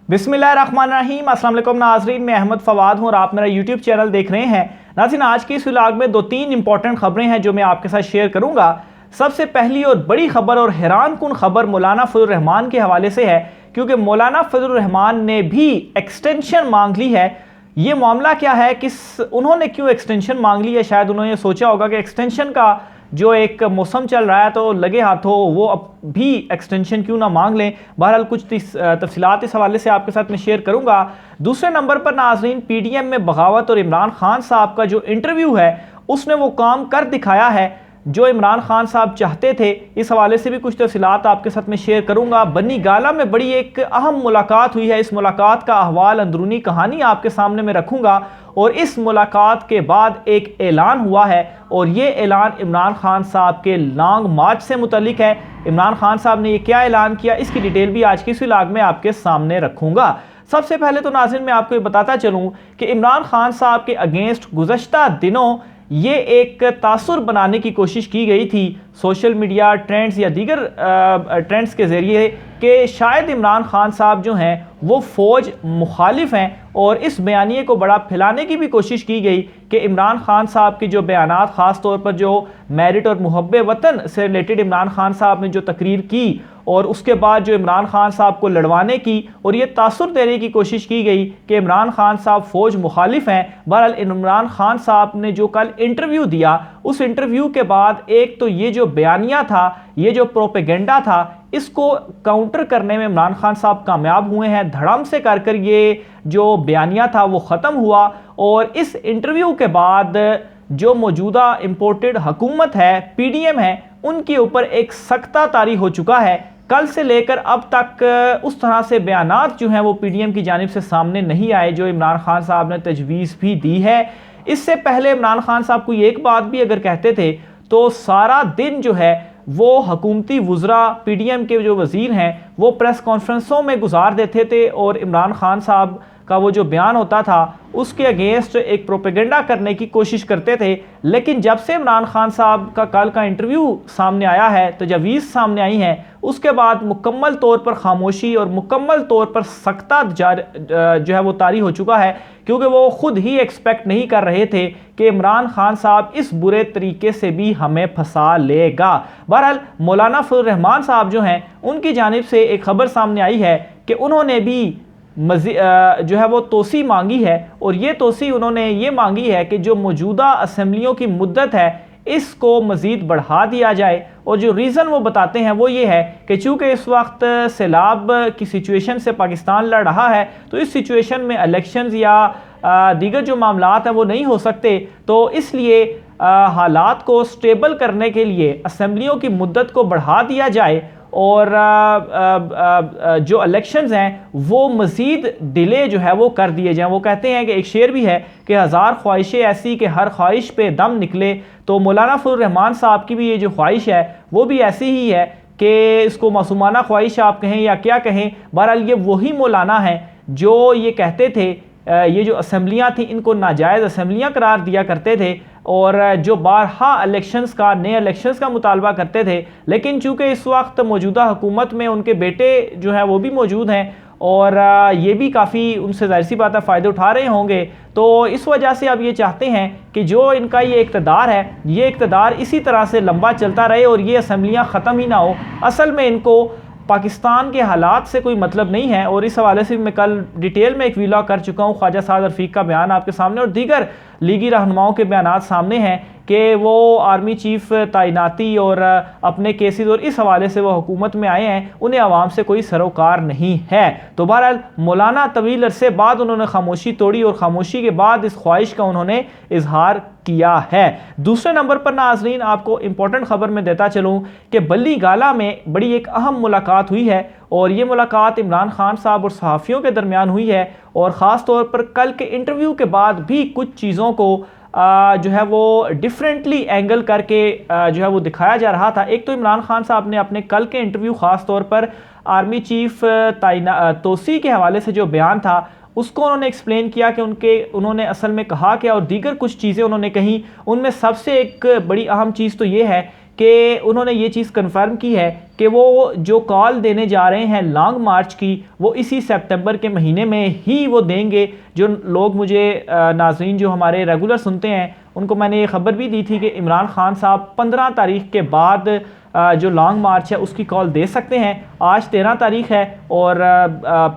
बिस्मिल्लाहिर्रहमानिर्रहीम। अस्सलाम वालेकुम नाज़रीन, मैं अहमद फवाद हूँ और आप मेरा यूट्यूब चैनल देख रहे हैं। नाज़रीन, आज की इस व्लॉग में 2-3 इंपॉर्टेंट खबरें हैं जो मैं आपके साथ शेयर करूँगा। सबसे पहली और बड़ी खबर और हैरान कुन खबर मौलाना फजलुर रहमान के हवाले से है, क्योंकि मौलाना फजलुर रहमान ने भी एक्सटेंशन मांग ली है। ये मामला क्या है, उन्होंने क्यों एक्सटेंशन मांग ली है? शायद उन्होंने सोचा होगा कि एक्सटेंशन का जो एक मौसम चल रहा है तो लगे हाथों वो अब भी एक्सटेंशन क्यों ना मांग लें। बहरहाल कुछ तफसीलात इस हवाले से आपके साथ मैं शेयर करूंगा। दूसरे नंबर पर नाज़रीन, पीडीएम में बगावत और इमरान खान साहब का जो इंटरव्यू है उसने वो काम कर दिखाया है जो इमरान खान साहब चाहते थे। इस हवाले से भी कुछ तफसीलात आपके साथ मैं शेयर करूंगा। बनी गाला में बड़ी एक अहम मुलाकात हुई है, इस मुलाकात का अहवाल, अंदरूनी कहानी आपके सामने मैं रखूंगा। और इस मुलाकात के बाद एक ऐलान हुआ है और ये ऐलान इमरान खान साहब के लॉन्ग मार्च से मुतल्लिक है। इमरान खान साहब ने ये क्या ऐलान किया, इसकी डिटेल भी आज की इस व्लॉग में आपके सामने रखूंगा। सबसे पहले तो नाज़रीन मैं आपको ये बताता चलूँ कि इमरान खान साहब के अगेंस्ट गुज़श्ता दिनों ये एक तासुर बनाने की कोशिश की गई थी सोशल मीडिया ट्रेंड्स या दीगर ट्रेंड्स के ज़रिए कि शायद इमरान खान साहब जो हैं वो फ़ौज मुखालिफ हैं, और इस बयानिए को बड़ा फैलाने की भी कोशिश की गई कि इमरान खान साहब के जो बयानात, ख़ास तौर पर जो मेरिट और मुहब्बे वतन से रिलेटेड इमरान खान साहब ने जो तकरीर की और उसके बाद जो इमरान खान साहब को लड़वाने की और ये तासुर देने की कोशिश की गई कि इमरान खान साहब फ़ौज मुखालिफ हैं। बहरहाल इमरान खान साहब ने जो कल इंटरव्यू दिया, उस इंटरव्यू के बाद एक तो ये जो बयानिया था, ये जो प्रोपेगेंडा था, इसको काउंटर करने में इमरान खान साहब कामयाब हुए हैं। धड़म से कर ये जो बयानिया था वो ख़त्म हुआ। और इस इंटरव्यू के बाद जो मौजूदा इम्पोर्टेड हुकूमत है, पीडीएम है, उनके ऊपर एक सख्ता तारी हो चुका है। कल से लेकर अब तक उस तरह से बयानात जो हैं वो पीडीएम की जानिब से सामने नहीं आए जो इमरान खान साहब ने तजवीज़ भी दी है। इससे पहले इमरान खान साहब कोई एक बात भी अगर कहते थे तो सारा दिन जो है वो हुकूमती वुज़रा, पीडीएम के जो वज़ीर हैं, वो प्रेस कॉन्फ्रेंसों में गुजार देते थे और इमरान खान साहब का वो जो बयान होता था उसके अगेंस्ट एक प्रोपेगेंडा करने की कोशिश करते थे। लेकिन जब से इमरान खान साहब का कल का इंटरव्यू सामने आया है, तजवीज़ सामने आई हैं, उसके बाद मुकम्मल तौर पर खामोशी और मुकम्मल तौर पर सख्ता जो है वो तारी हो चुका है, क्योंकि वो ख़ुद ही एक्सपेक्ट नहीं कर रहे थे कि इमरान खान साहब इस बुरे तरीके से भी हमें फंसा लेगा। बहरहाल मौलाना फजलुर रहमान साहब जो हैं उनकी जानिब से एक खबर सामने आई है कि उन्होंने भी जो है वो तोसी मांगी है, और ये तोसी उन्होंने ये मांगी है कि जो मौजूदा असम्बलियों की मुद्दत है इसको मज़ीद बढ़ा दिया जाए। और जो रीज़न वो बताते हैं वो ये है कि चूँकि इस वक्त सैलाब की सिचुएशन से पाकिस्तान लड़ रहा है, तो इस सिचुएशन में इलेक्शंस या दीगर जो मामलात हैं वो नहीं हो सकते, तो इसलिए हालात को स्टेबल करने के लिए असम्बलियों की मुद्दत को बढ़ा दिया जाए और जो इलेक्शंस हैं वो मज़ीद डिले जो है वो कर दिए जाएं। वो कहते हैं कि एक शेर भी है कि हज़ार ख्वाहिशें ऐसी कि हर ख्वाहिश पे दम निकले। तो मौलाना फजलुर रहमान साहब की भी ये जो ख्वाहिश है वो भी ऐसी ही है कि इसको मासूमाना ख्वाहिश आप कहें या क्या कहें। बहरहाल ये वही मौलाना हैं जो ये कहते थे ये जो असम्बलियाँ थी इनको नाजायज़ असम्बलियाँ करार दिया करते थे और जो बारहा इलेक्शंस का, नए इलेक्शंस का मुतालबा करते थे। लेकिन चूँकि इस वक्त मौजूदा हुकूमत में उनके बेटे जो हैं वो भी मौजूद हैं और ये भी काफ़ी उनसे ज़ाहिर सी बात है फ़ायदे उठा रहे होंगे, तो इस वजह से अब ये चाहते हैं कि जो इनका ये इक़्तिदार है, ये इक़्तिदार इसी तरह से लंबा चलता रहे और ये असम्बलियाँ ख़त्म ही ना हो। असल में इनको पाकिस्तान के हालात से कोई मतलब नहीं है, और इस हवाले से मैं कल डिटेल में एक व्लॉग कर चुका हूँ। ख्वाजा साद रफ़ीक का बयान आपके सामने और दीगर लीगी रहनुमाओं के बयानात सामने हैं कि वो आर्मी चीफ तैनाती और अपने केसेस और इस हवाले से वो हुकूमत में आए हैं, उन्हें आवाम से कोई सरोकार नहीं है। तो बहरहाल मौलाना तवील अरसे बाद उन्होंने खामोशी तोड़ी और खामोशी के बाद इस ख्वाहिश का उन्होंने इजहार किया है। दूसरे नंबर पर नाज़रीन आपको इंपॉर्टेंट खबर में देता चलूँ कि बल्ली गाला में बड़ी एक अहम मुलाकात हुई है, और ये मुलाकात इमरान खान साहब और सहाफ़ियों के दरमियान हुई है। और ख़ास तौर पर कल के इंटरव्यू के बाद भी कुछ चीज़ों को जो है वो डिफरेंटली एंगल करके जो है वो दिखाया जा रहा था। एक तो इमरान खान साहब ने अपने कल के इंटरव्यू ख़ास तौर पर आर्मी चीफ तोसी के हवाले से जो बयान था उसको उन्होंने एक्सप्लेन किया कि उन्होंने असल में कहा क्या और दीगर कुछ चीज़ें उन्होंने कही। उनमें सबसे एक बड़ी अहम चीज़ तो ये है कि उन्होंने ये चीज़ कन्फर्म की है कि वो जो कॉल देने जा रहे हैं लॉन्ग मार्च की, वो इसी सितंबर के महीने में ही वो देंगे। जो लोग मुझे नाज़रीन जो हमारे रेगुलर सुनते हैं उनको मैंने ये खबर भी दी थी कि इमरान खान साहब 15 तारीख के बाद जो लॉन्ग मार्च है उसकी कॉल दे सकते हैं। आज 13 तारीख है और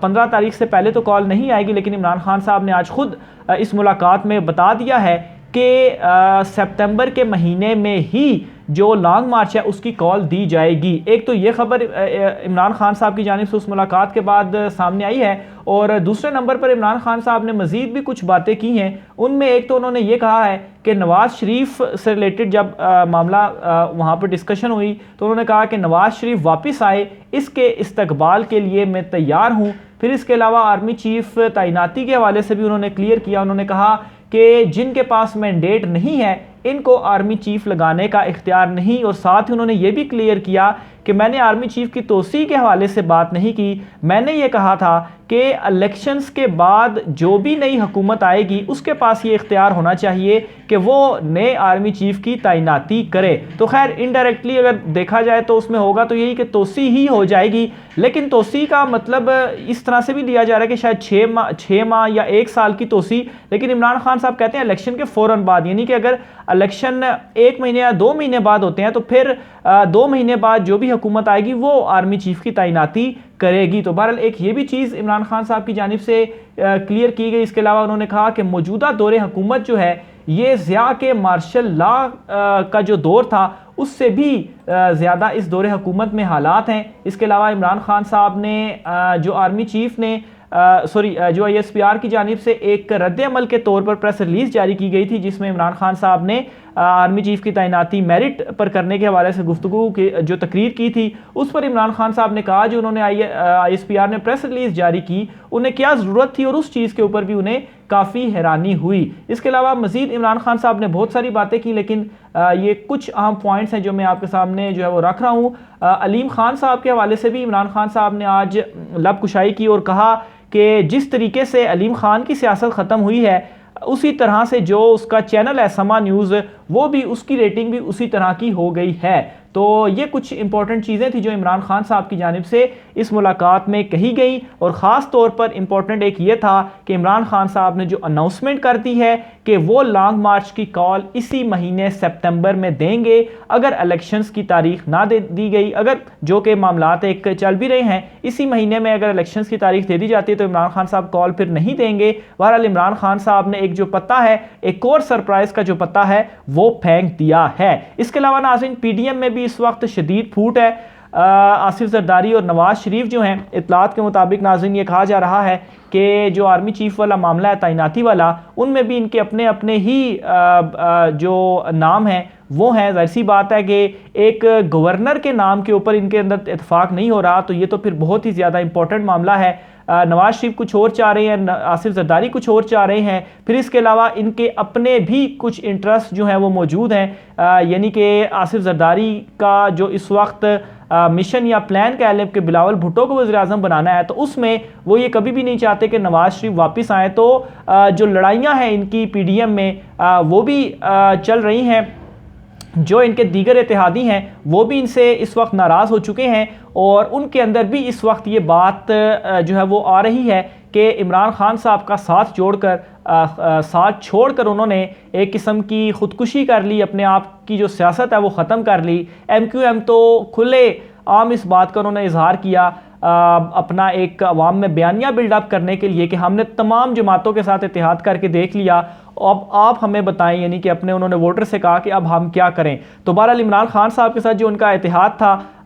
15 तारीख से पहले तो कॉल नहीं आएगी, लेकिन इमरान खान साहब ने आज खुद इस मुलाकात में बता दिया है कि सितंबर के महीने में ही जो लॉन्ग मार्च है उसकी कॉल दी जाएगी। एक तो ये खबर इमरान खान साहब की जानिब से उस मुलाकात के बाद सामने आई है, और दूसरे नंबर पर इमरान खान साहब ने मज़ीद भी कुछ बातें की हैं। उनमें एक तो उन्होंने ये कहा है कि नवाज़ शरीफ से रिलेटेड जब मामला वहाँ पर डिस्कशन हुई तो उन्होंने कहा कि नवाज़ शरीफ वापस आए, इसके इस्तकबाल के लिए मैं तैयार हूँ। फिर इसके अलावा आर्मी चीफ तैनाती के हवाले से भी उन्होंने क्लियर किया। उन्होंने कहा कि जिनके पास मैंडेट नहीं है इनको आर्मी चीफ लगाने का इख्तियार नहीं, और साथ ही उन्होंने ये भी क्लियर किया कि मैंने आर्मी चीफ की तोसी के हवाले से बात नहीं की। मैंने ये कहा था कि इलेक्शंस के बाद जो भी नई हुकूमत आएगी उसके पास ये इख्तियार होना चाहिए कि वो नए आर्मी चीफ की तैनाती करे। तो खैर इनडायरेक्टली अगर देखा जाए तो उसमें होगा तो यही कि तोसी ही हो जाएगी, लेकिन तोसी का मतलब इस तरह से भी लिया जा रहा है कि शायद 6 माह या 1 साल की तोसी, लेकिन इमरान खान साहब कहते हैं इलेक्शन के फ़ौरन बाद, यानी कि अगर इलेक्शन 1 महीने या 2 महीने बाद होते हैं तो फिर 2 महीने बाद जो भी हुकूमत आएगी वो आर्मी चीफ की तैनाती करेगी। तो बहरहाल एक ये भी चीज़ इमरान खान साहब की जानिब से क्लियर की गई। इसके अलावा उन्होंने कहा कि मौजूदा दौरे हुकूमत जो है ये ज़िया के मार्शल लॉ का जो दौर था उससे भी ज़्यादा इस दौरे हुकूमत में हालात हैं। इसके अलावा इमरान खान साहब ने जो आर्मी चीफ ने जो ISPR की जानिब से एक रद्द अमल के तौर पर प्रेस रिलीज़ जारी की गई थी जिसमें इमरान खान साहब ने आर्मी चीफ की तैनाती मेरिट पर करने के हवाले से गुफ्तगू की जो तकरीर की थी उस पर इमरान खान साहब ने कहा जो उन्होंने ISPR ने प्रेस रिलीज़ जारी की उन्हें क्या ज़रूरत थी, और उस चीज़ के ऊपर भी उन्हें काफ़ी हैरानी हुई। इसके अलावा मज़ीद इमरान खान साहब ने बहुत सारी बातें की, लेकिन ये कुछ अहम पॉइंट्स हैं जो मैं आपके सामने जो है वो रख रहा हूँ। अलीम खान साहब के हवाले से भी इमरान खान साहब ने आज लब कुशाई की और कहा कि जिस तरीके से अलीम खान की सियासत ख़त्म हुई है उसी तरह से जो उसका चैनल है समा न्यूज़ वो भी उसकी रेटिंग भी उसी तरह की हो गई है। तो ये कुछ इंपॉर्टेंट चीज़ें थी जो इमरान खान साहब की जानिब से इस मुलाकात में कही गई, और ख़ास तौर पर इम्पॉर्टेंट एक ये था कि इमरान खान साहब ने जो अनाउंसमेंट कर दी है कि वो लॉन्ग मार्च की कॉल इसी महीने सितंबर में देंगे अगर इलेक्शंस की तारीख ना दी गई, अगर जो कि मामलात एक चल भी रहे हैं इसी महीने में अगर इलेक्शंस की तारीख दे दी जाती है तो इमरान खान साहब कॉल फिर नहीं देंगे। बहरहाल इमरान खान साहब ने एक जो पत्ता है, एक और सरप्राइज़ का जो पत्ता है वो फेंक दिया है। इसके अलावा नाज़रीन PDM में भी इस वक्त शदीद फूट है। आसिफ जरदारी और नवाज शरीफ जो हैं, इतलात के मुताबिक नाज़रीन ये कहा जा रहा है कि जो आर्मी चीफ वाला मामला है तैनाती वाला, उनमें भी इनके अपने अपने ही जो नाम हैं वो हैं। ज़ाहिर सी बात है कि एक गवर्नर के नाम के ऊपर इनके अंदर इत्तेफाक नहीं हो रहा, तो ये तो फिर बहुत ही ज़्यादा इंपॉर्टेंट मामला है। नवाज शरीफ कुछ और चाह रहे हैं, आसिफ जरदारी कुछ और चाह रहे हैं, फिर इसके अलावा इनके अपने भी कुछ इंटरेस्ट जो हैं वो मौजूद हैं। यानी कि आसिफ जरदारी का जो इस वक्त मिशन या प्लान कह लें कि बिलावल भुट्टो को वज़ीर-ए-आज़म बनाना है, तो उसमें वो ये कभी भी नहीं चाहते कि नवाज शरीफ वापस आएँ। तो जो लड़ाइयाँ हैं इनकी PDM में वो भी चल रही हैं। जो इनके दीगर इत्तेहादी हैं वो भी इनसे इस वक्त नाराज़ हो चुके हैं, और उनके अंदर भी इस वक्त ये बात जो है वो आ रही है कि इमरान खान साहब का साथ छोड़कर उन्होंने एक किस्म की ख़ुदकुशी कर ली, अपने आप की जो सियासत है वो ख़त्म कर ली। MQM तो खुले आम इस बात का उन्होंने इजहार किया अपना एक अवाम में बयानिया बिल्डअप करने के लिए कि हमने तमाम जमातों के साथ इत्तेहाद करके देख लिया, अब आप हमें बताएं, यानी कि अपने उन्होंने वोटर से कहा कि अब हम क्या करें। तो बहरहाल इमरान खान साहब के साथ जो उनका इत्तेहाद था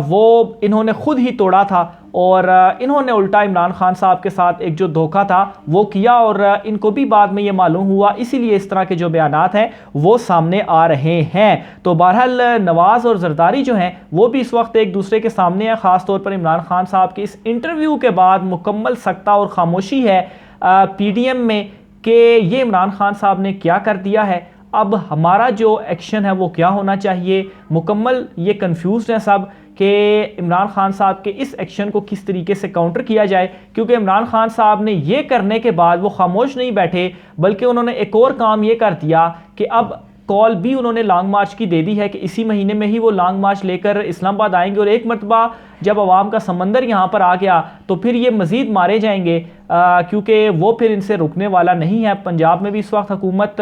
वो इन्होंने खुद ही तोड़ा था, और इन्होंने उल्टा इमरान खान साहब के साथ एक जो धोखा था वो किया, और इनको भी बाद में ये मालूम हुआ, इसीलिए इस तरह के जो बयानात हैं वो सामने आ रहे हैं। तो बहरहाल नवाज और जरदारी जो हैं वो भी इस वक्त एक दूसरे के सामने हैं। ख़ास तौर पर इमरान खान साहब के इस इंटरव्यू के बाद मुकम्मल सख्ता और खामोशी है PDM में कि ये इमरान खान साहब ने क्या कर दिया है, अब हमारा जो एक्शन है वो क्या होना चाहिए। मुकम्मल ये कंफ्यूज हैं सब कि इमरान खान साहब के इस एक्शन को किस तरीके से काउंटर किया जाए, क्योंकि इमरान खान साहब ने ये करने के बाद वो खामोश नहीं बैठे, बल्कि उन्होंने एक और काम ये कर दिया कि अब कॉल भी उन्होंने लॉन्ग मार्च की दे दी है कि इसी महीने में ही वो लॉन्ग मार्च लेकर इस्लामाबाद आएंगे, और एक मरतबा जब अवाम का समंदर यहाँ पर आ गया तो फिर ये मज़ीद मारे जाएंगे, क्योंकि वो फिर इनसे रुकने वाला नहीं है। पंजाब में भी इस वक्त हुकूमत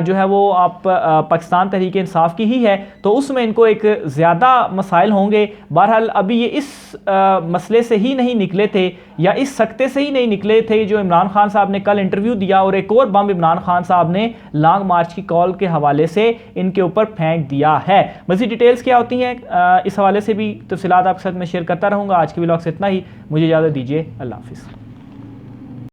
जो है वो आप पाकिस्तान तहरीक इंसाफ की ही है, तो उसमें इनको एक ज़्यादा मसाइल होंगे। बहरहाल अभी ये इस मसले से ही नहीं निकले थे या इस सकते से ही नहीं निकले थे जो इमरान खान साहब ने कल इंटरव्यू दिया, और एक और बम इमरान खान साहब ने लॉन्ग मार्च की कॉल के हवाले से इनके ऊपर फेंक दिया है। मज़ीद डिटेल्स क्या होती हैं इस हवाले से भी तफसीलात आपके साथ मैं शेयर करता रहूँगा। आज के व्लॉग से इतना ही, मुझे इजाज़त दीजिए, अल्लाह हाफ़िज़।